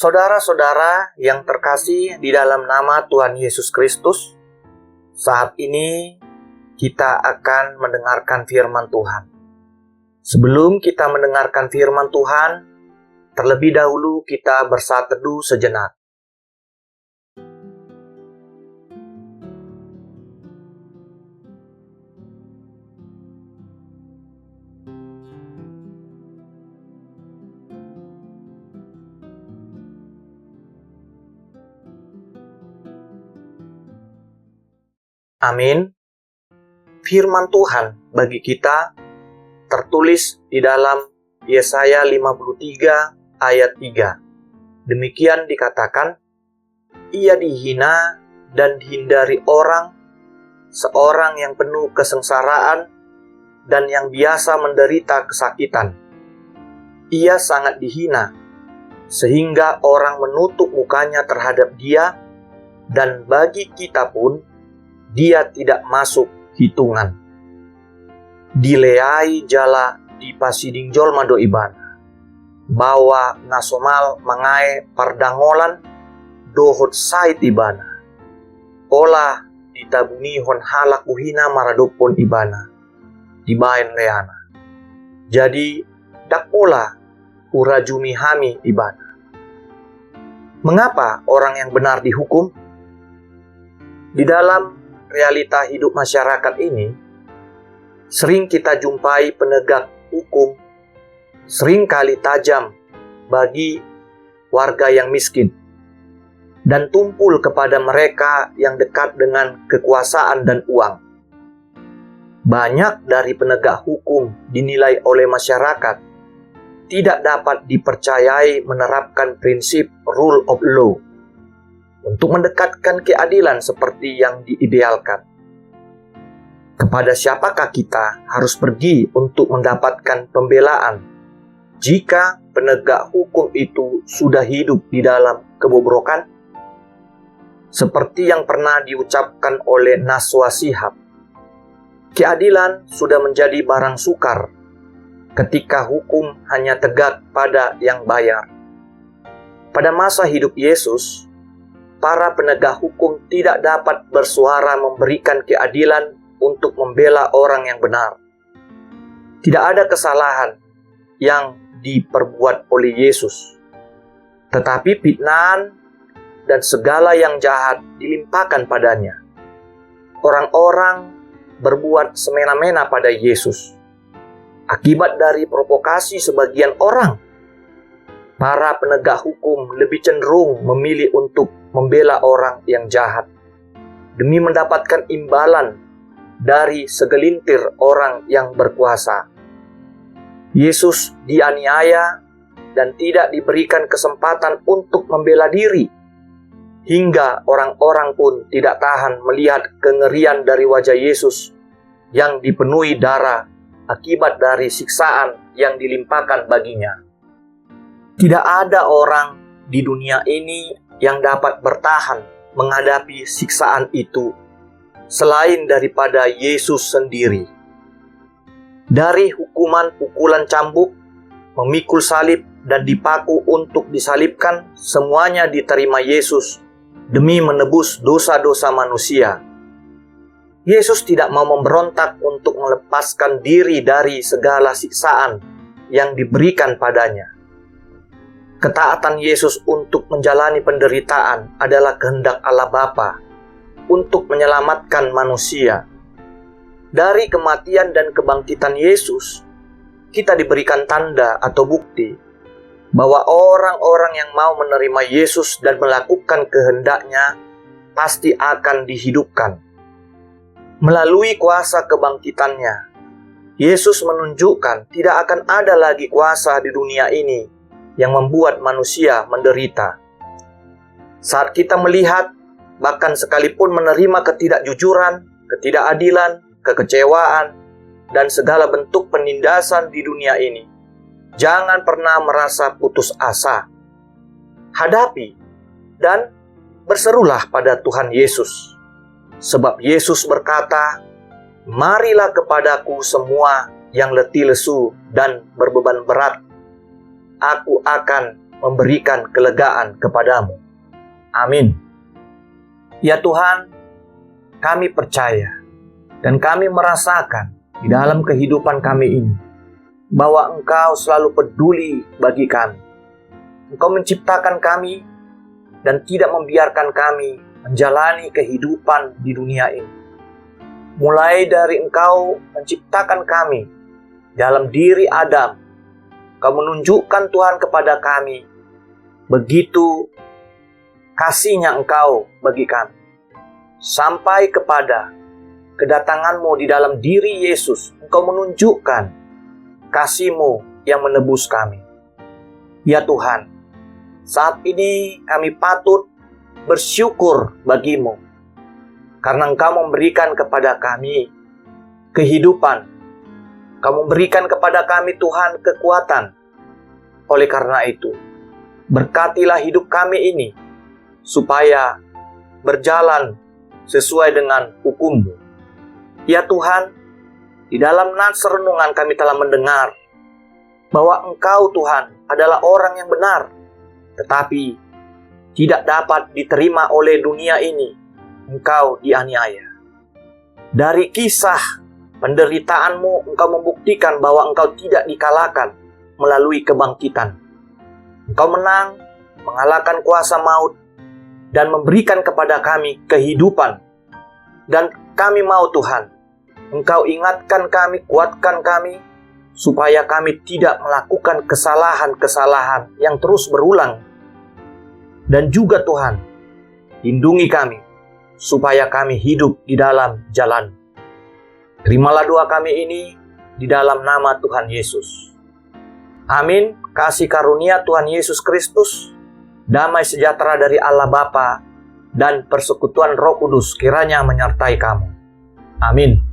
Saudara-saudara yang terkasih di dalam nama Tuhan Yesus Kristus, saat ini kita akan mendengarkan firman Tuhan. Sebelum kita mendengarkan firman Tuhan, terlebih dahulu kita bersatu teduh sejenak. Amin. Firman Tuhan bagi kita tertulis di dalam Yesaya 53 ayat 3. Demikian dikatakan, ia dihina dan dihindari orang, seorang yang penuh kesengsaraan dan yang biasa menderita kesakitan. Ia sangat dihina, sehingga orang menutup mukanya terhadap dia, dan bagi kita pun, dia tidak masuk hitungan. Dileai jala di pasiding jol mado ibana, bawa nasomal mangae pardangolan dohot sait ibana, olah ditabuni hon halak uhina maradopon ibana, dibaen leana. Jadi dak ola urajumi hami ibana. Mengapa orang yang benar dihukum? Di dalam realita hidup masyarakat ini, sering kita jumpai penegak hukum sering kali tajam bagi warga yang miskin dan tumpul kepada mereka yang dekat dengan kekuasaan dan uang. Banyak dari penegak hukum dinilai oleh masyarakat tidak dapat dipercayai menerapkan prinsip rule of law untuk mendekatkan keadilan seperti yang diidealkan. Kepada siapakah kita harus pergi untuk mendapatkan pembelaan jika penegak hukum itu sudah hidup di dalam kebobrokan? Seperti yang pernah diucapkan oleh Naswa Shihab, keadilan sudah menjadi barang sukar ketika hukum hanya tegak pada yang bayar. Pada masa hidup Yesus, para penegak hukum tidak dapat bersuara memberikan keadilan untuk membela orang yang benar. Tidak ada kesalahan yang diperbuat oleh Yesus, tetapi fitnah dan segala yang jahat dilimpahkan padanya. Orang-orang berbuat semena-mena pada Yesus. Akibat dari provokasi sebagian orang, para penegak hukum lebih cenderung memilih untuk membela orang yang jahat demi mendapatkan imbalan dari segelintir orang yang berkuasa. Yesus dianiaya dan tidak diberikan kesempatan untuk membela diri, hingga orang-orang pun tidak tahan melihat kengerian dari wajah Yesus yang dipenuhi darah akibat dari siksaan yang dilimpahkan baginya. Tidak ada orang di dunia ini yang dapat bertahan menghadapi siksaan itu selain daripada Yesus sendiri. Dari hukuman pukulan cambuk, memikul salib, dan dipaku untuk disalibkan, semuanya diterima Yesus demi menebus dosa-dosa manusia. Yesus tidak mau memberontak untuk melepaskan diri dari segala siksaan yang diberikan padanya. Ketaatan Yesus untuk menjalani penderitaan adalah kehendak Allah Bapa untuk menyelamatkan manusia. Dari kematian dan kebangkitan Yesus, kita diberikan tanda atau bukti bahwa orang-orang yang mau menerima Yesus dan melakukan kehendaknya pasti akan dihidupkan. Melalui kuasa kebangkitannya, Yesus menunjukkan tidak akan ada lagi kuasa di dunia ini yang membuat manusia menderita. Saat kita melihat, bahkan sekalipun menerima ketidakjujuran, ketidakadilan, kekecewaan, dan segala bentuk penindasan di dunia ini, jangan pernah merasa putus asa. Hadapi dan berserulah pada Tuhan Yesus. Sebab Yesus berkata, marilah kepadaku semua yang letih lesu dan berbeban berat, aku akan memberikan kelegaan kepadamu. Amin. Ya Tuhan, kami percaya dan kami merasakan di dalam kehidupan kami ini bahwa Engkau selalu peduli bagi kami. Engkau menciptakan kami dan tidak membiarkan kami menjalani kehidupan di dunia ini. Mulai dari Engkau menciptakan kami dalam diri Adam, Engkau menunjukkan Tuhan kepada kami begitu kasih-Nya Engkau bagi kami. Sampai kepada kedatangan-Mu di dalam diri Yesus, Engkau menunjukkan kasih-Mu yang menebus kami. Ya Tuhan, saat ini kami patut bersyukur bagi-Mu, karena Engkau memberikan kepada kami kehidupan. Engkau memberikan kepada kami Tuhan kekuatan. Oleh karena itu, berkatilah hidup kami ini, supaya berjalan sesuai dengan hukum-Mu. Ya Tuhan, di dalam nats renungan kami telah mendengar bahwa Engkau Tuhan adalah orang yang benar, tetapi tidak dapat diterima oleh dunia ini. Engkau dianiaya. Dari kisah penderitaan-Mu, Engkau membuktikan bahwa Engkau tidak dikalahkan melalui kebangkitan. Engkau menang, mengalahkan kuasa maut, dan memberikan kepada kami kehidupan. Dan kami mau Tuhan, Engkau ingatkan kami, kuatkan kami, supaya kami tidak melakukan kesalahan-kesalahan yang terus berulang. Dan juga Tuhan, lindungi kami, supaya kami hidup di dalam jalan. Terimalah doa kami ini di dalam nama Tuhan Yesus. Amin. Kasih karunia Tuhan Yesus Kristus, damai sejahtera dari Allah Bapa, dan persekutuan Roh Kudus kiranya menyertai kamu. Amin.